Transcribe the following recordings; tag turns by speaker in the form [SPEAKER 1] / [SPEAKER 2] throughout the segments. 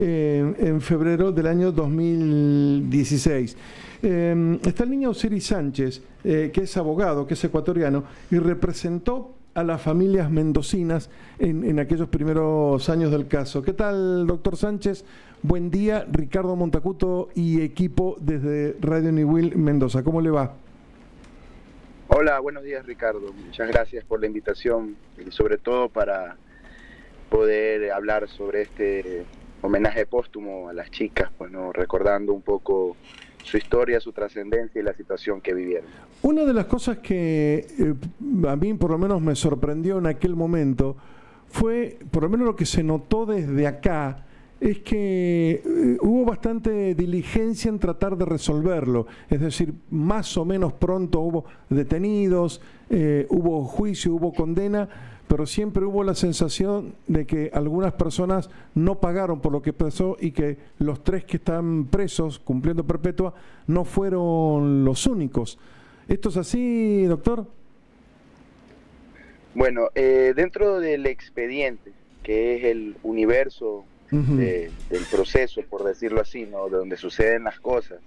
[SPEAKER 1] en febrero del año 2016. Está el niño Osiris Sánchez, que es abogado, que es ecuatoriano, y representó a las familias mendocinas en aquellos primeros años del caso. ¿Qué tal, doctor Sánchez? Buen día, Ricardo Montacuto y equipo desde Radio Niwil Mendoza. ¿Cómo le va?
[SPEAKER 2] Hola, buenos días, Ricardo. Muchas gracias por la invitación y sobre todo para poder hablar sobre este homenaje póstumo a las chicas, pues, ¿no? Recordando un poco su historia, su trascendencia y la situación que vivieron.
[SPEAKER 1] Una de las cosas que a mí por lo menos me sorprendió en aquel momento fue, por lo menos lo que se notó desde acá, es que hubo bastante diligencia en tratar de resolverlo. Es decir, más o menos pronto hubo detenidos, hubo juicio, hubo condena, pero siempre hubo la sensación de que algunas personas no pagaron por lo que pasó y que los 3 que están presos, cumpliendo perpetua, no fueron los únicos. ¿Esto es así, doctor?
[SPEAKER 2] Bueno, dentro del expediente, que es el universo del proceso, por decirlo así, ¿no? De donde suceden las cosas,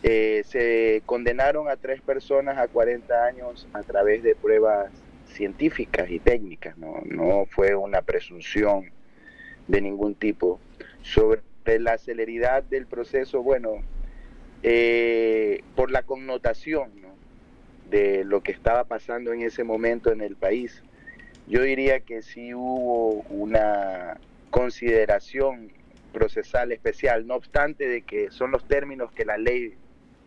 [SPEAKER 2] se condenaron a 3 personas a 40 años a través de pruebas científicas y técnicas, no fue una presunción de ningún tipo. Sobre la celeridad del proceso, bueno, por la connotación, ¿no?, de lo que estaba pasando en ese momento en el país, yo diría que sí hubo una consideración procesal especial, no obstante de que son los términos que la ley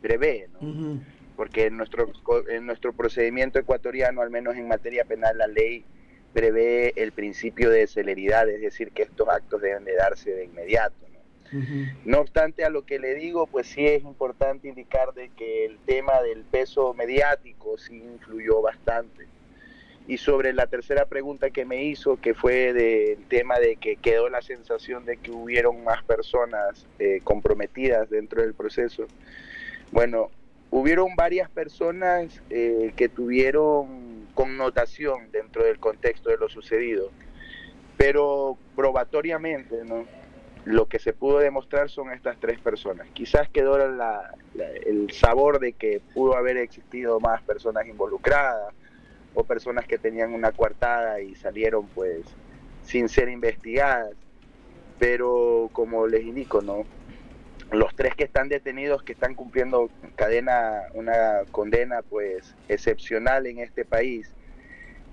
[SPEAKER 2] prevé, ¿no? Porque en nuestro procedimiento ecuatoriano, al menos en materia penal, la ley prevé el principio de celeridad, es decir, que estos actos deben de darse de inmediato, ¿no? No obstante, a lo que le digo, pues sí es importante indicar de que el tema del peso mediático sí influyó bastante. Y sobre la tercera pregunta que me hizo, que fue del tema de que quedó la sensación de que hubieron más personas comprometidas dentro del proceso, bueno, hubieron varias personas que tuvieron connotación dentro del contexto de lo sucedido, pero probatoriamente, ¿no?, lo que se pudo demostrar son estas 3 personas. Quizás quedó el sabor de que pudo haber existido más personas involucradas o personas que tenían una coartada y salieron pues sin ser investigadas, pero como les indico, ¿no?, los 3 que están detenidos, que están cumpliendo una condena pues excepcional en este país,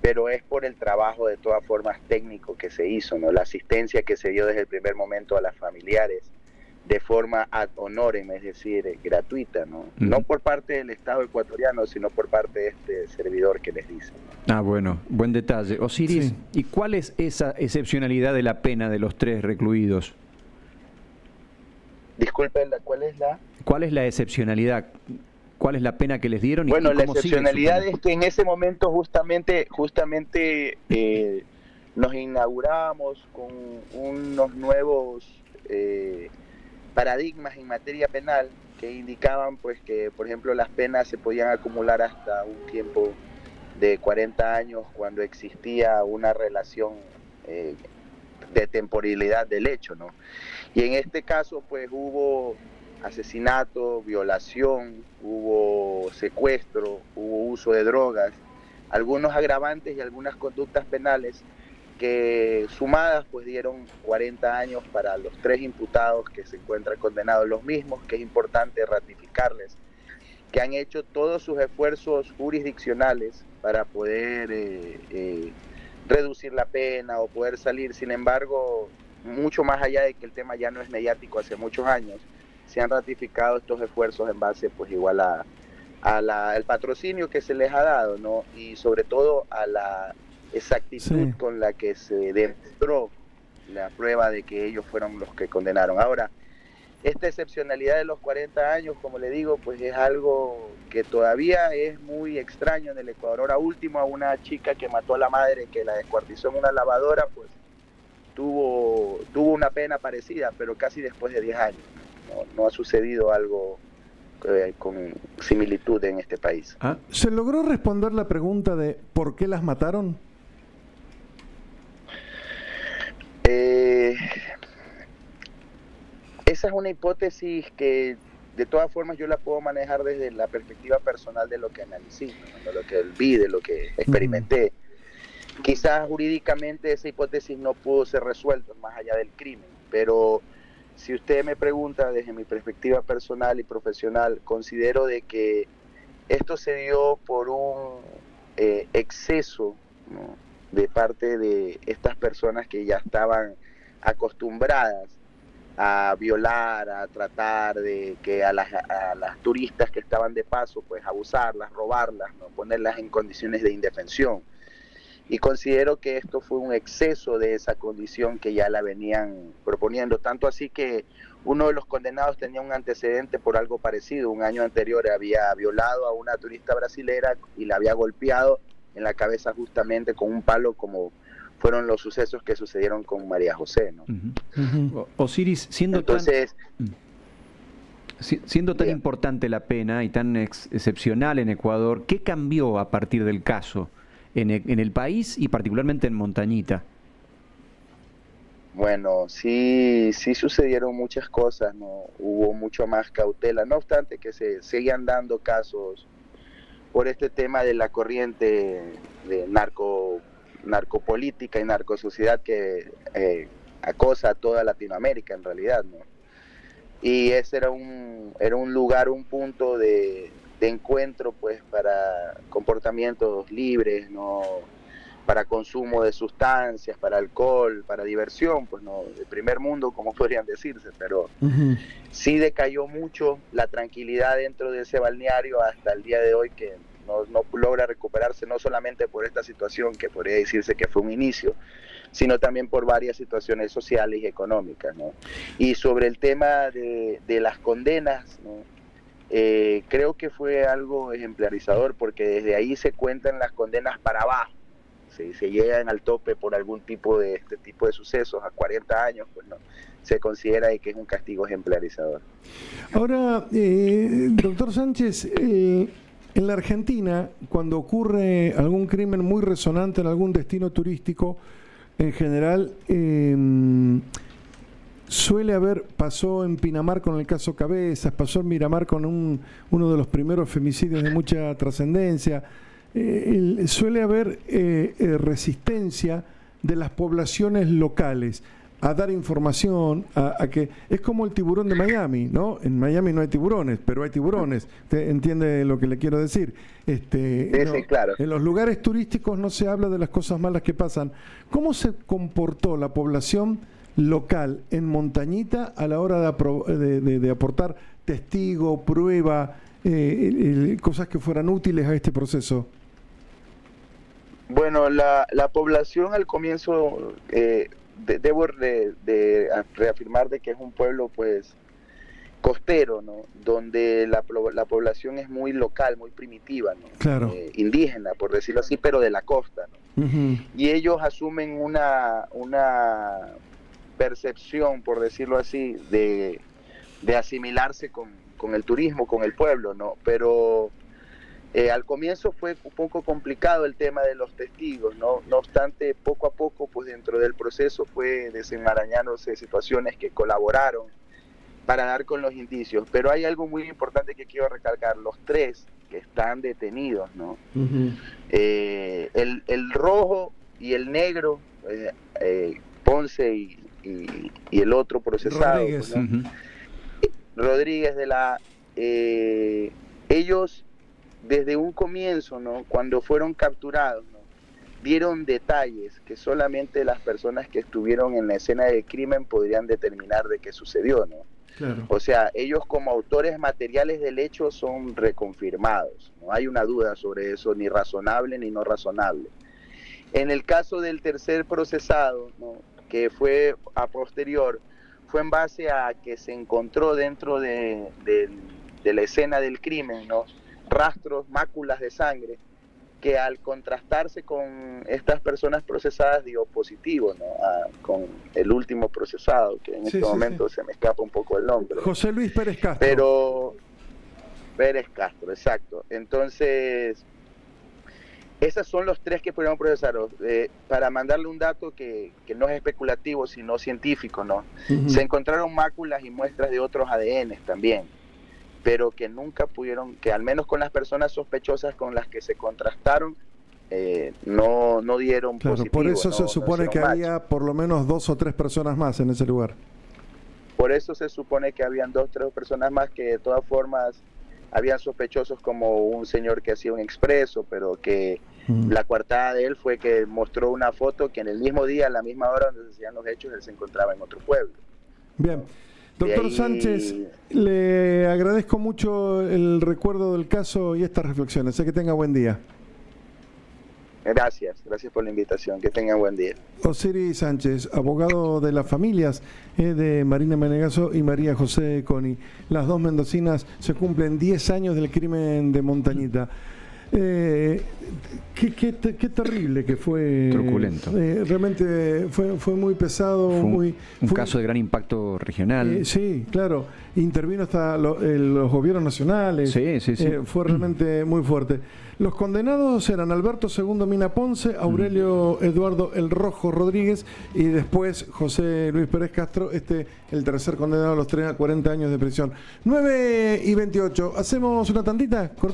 [SPEAKER 2] pero es por el trabajo de todas formas técnico que se hizo, ¿no?, la asistencia que se dio desde el primer momento a las familiares de forma ad honorem, es decir, gratuita, ¿no? No por parte del Estado ecuatoriano, sino por parte de este servidor que les dice.
[SPEAKER 3] Ah, bueno, buen detalle. Osiris,
[SPEAKER 1] sí.
[SPEAKER 3] ¿Y cuál es esa excepcionalidad de la pena de los 3 recluidos?
[SPEAKER 2] Disculpen, ¿cuál es la?
[SPEAKER 3] ¿Cuál es la excepcionalidad? ¿Cuál es la pena que les dieron?
[SPEAKER 2] Bueno,
[SPEAKER 3] y
[SPEAKER 2] la
[SPEAKER 3] cómo sigue
[SPEAKER 2] excepcionalidad
[SPEAKER 3] su pena?
[SPEAKER 2] es que en ese momento justamente nos inauguramos con unos nuevos paradigmas en materia penal que indicaban pues que, por ejemplo, las penas se podían acumular hasta un tiempo de 40 años cuando existía una relación de temporalidad del hecho, ¿no? Y en este caso pues hubo asesinato, violación, hubo secuestro, hubo uso de drogas, algunos agravantes y algunas conductas penales que sumadas pues dieron 40 años para los 3 imputados que se encuentran condenados, los mismos, que es importante ratificarles, que han hecho todos sus esfuerzos jurisdiccionales para poder reducir la pena o poder salir. Sin embargo, mucho más allá de que el tema ya no es mediático hace muchos años, se han ratificado estos esfuerzos en base pues igual al patrocinio que se les ha dado, ¿no? Y sobre todo a la exactitud con la que se demostró la prueba de que ellos fueron los que condenaron. Ahora, esta excepcionalidad de los 40 años, como le digo, pues es algo que todavía es muy extraño en el Ecuador. Ahora último, a una chica que mató a la madre, que la descuartizó en una lavadora, pues tuvo una pena parecida, pero casi después de 10 años. No ha sucedido algo con similitud en este país.
[SPEAKER 1] ¿Se logró responder la pregunta de por qué las mataron?
[SPEAKER 2] esa es una hipótesis que de todas formas yo la puedo manejar desde la perspectiva personal de lo que analicé, ¿no? De lo que vi, de lo que experimenté. Quizás jurídicamente esa hipótesis no pudo ser resuelta más allá del crimen, pero si usted me pregunta desde mi perspectiva personal y profesional, considero de que esto se dio por un exceso, ¿no?, de parte de estas personas que ya estaban acostumbradas a violar, a tratar de que a las turistas que estaban de paso, pues abusarlas, robarlas, ¿no?, ponerlas en condiciones de indefensión. Y considero que esto fue un exceso de esa condición que ya la venían proponiendo, tanto así que uno de los condenados tenía un antecedente por algo parecido. Un año anterior había violado a una turista brasilera y la había golpeado en la cabeza justamente con un palo, como fueron los sucesos que sucedieron con María José, ¿no?
[SPEAKER 3] Osiris, siendo tan importante la pena y tan excepcional en Ecuador, ¿qué cambió a partir del caso en el país y particularmente en Montañita?
[SPEAKER 2] Bueno, sí sucedieron muchas cosas, ¿no? Hubo mucho más cautela, no obstante que se seguían dando casos por este tema de la corriente de narcopolítica y narcosociedad que acosa a toda Latinoamérica en realidad, ¿no? Y ese era un lugar, un punto de encuentro, pues, para comportamientos libres, ¿no?, para consumo de sustancias, para alcohol, para diversión, pues no, de primer mundo, como podrían decirse, pero sí decayó mucho la tranquilidad dentro de ese balneario hasta el día de hoy, que no logra recuperarse, no solamente por esta situación, que podría decirse que fue un inicio, sino también por varias situaciones sociales y económicas, ¿no? Y sobre el tema de las condenas, ¿no?, creo que fue algo ejemplarizador, porque desde ahí se cuentan las condenas para abajo. Si se llegan al tope por algún tipo de este tipo de sucesos a 40 años, pues no, se considera que es un castigo ejemplarizador.
[SPEAKER 1] Ahora, doctor Sánchez, en la Argentina, cuando ocurre algún crimen muy resonante en algún destino turístico, en general suele haber, pasó en Pinamar con el caso Cabezas, pasó en Miramar con uno de los primeros femicidios de mucha trascendencia. Suele haber resistencia de las poblaciones locales a dar información, a que es como el tiburón de Miami, ¿no? En Miami no hay tiburones, pero hay tiburones. ¿Usted entiende lo que le quiero decir?
[SPEAKER 2] Sí, claro.
[SPEAKER 1] En los lugares turísticos no se habla de las cosas malas que pasan. ¿Cómo se comportó la población local en Montañita a la hora de aportar testigo, prueba, cosas que fueran útiles a este proceso?
[SPEAKER 2] Bueno, la población al comienzo, debo reafirmar de que es un pueblo, pues, costero, ¿no?, donde la población es muy local, muy primitiva, ¿no?,
[SPEAKER 1] claro,
[SPEAKER 2] indígena, por decirlo así, pero de la costa, ¿no? Y ellos asumen una percepción, por decirlo así, de asimilarse con el turismo, con el pueblo, ¿no? Pero al comienzo fue un poco complicado el tema de los testigos, ¿no? No obstante, poco a poco, pues dentro del proceso fue desenmarañándose situaciones que colaboraron para dar con los indicios. Pero hay algo muy importante que quiero recalcar: los tres que están detenidos, ¿no? El rojo y el negro, Ponce y el otro procesado,
[SPEAKER 1] Rodríguez,
[SPEAKER 2] ¿no? Rodríguez ellos desde un comienzo, ¿no?, cuando fueron capturados, ¿no?, dieron detalles que solamente las personas que estuvieron en la escena del crimen podrían determinar de qué sucedió, ¿no?
[SPEAKER 1] claro.
[SPEAKER 2] O sea, ellos como autores materiales del hecho son reconfirmados, no hay una duda sobre eso, ni razonable ni no razonable. En el caso del tercer procesado, ¿no?, que fue a posterior, fue en base a que se encontró dentro de la escena del crimen, ¿no?, rastros, máculas de sangre, que al contrastarse con estas personas procesadas dio positivo, ¿no?, con el último procesado, que en este momento se me escapa un poco el nombre.
[SPEAKER 1] José Luis Pérez Castro.
[SPEAKER 2] Pero Pérez Castro, exacto. Entonces, Esas son los 3 que pudieron procesar. Para mandarle un dato que no es especulativo, sino científico, ¿no? Se encontraron máculas y muestras de otros ADN también, pero que nunca pudieron, que al menos con las personas sospechosas con las que se contrastaron, no dieron positivo.
[SPEAKER 1] Por eso se supone que había por lo menos 2 o 3 personas más en ese lugar.
[SPEAKER 2] Por eso se supone que habían 2 o 3 personas más que de todas formas habían sospechosos, como un señor que hacía un expreso, pero que la coartada de él fue que mostró una foto que en el mismo día, a la misma hora donde se hacían los hechos, él se encontraba en otro pueblo. Bien.
[SPEAKER 1] Doctor Sánchez, le agradezco mucho el recuerdo del caso y estas reflexiones. Sé que tenga buen día.
[SPEAKER 2] Gracias por la invitación. Que tengan buen día.
[SPEAKER 1] Osiris Sánchez, abogado de las familias de Marina Menegaso y María José Coni. Las 2 mendocinas se cumplen 10 años del crimen de Montañita. Qué terrible que fue.
[SPEAKER 3] Truculento.
[SPEAKER 1] Realmente fue muy pesado.
[SPEAKER 3] Un caso de gran impacto regional.
[SPEAKER 1] Sí, claro. Intervino hasta los gobiernos nacionales.
[SPEAKER 3] Sí.
[SPEAKER 1] Fue realmente muy fuerte. Los condenados eran Alberto II Mina Ponce, Aurelio Eduardo El Rojo Rodríguez y después José Luis Pérez Castro, el tercer condenado a los 40 años de prisión. 9:28. ¿Hacemos una tandita? Cortita.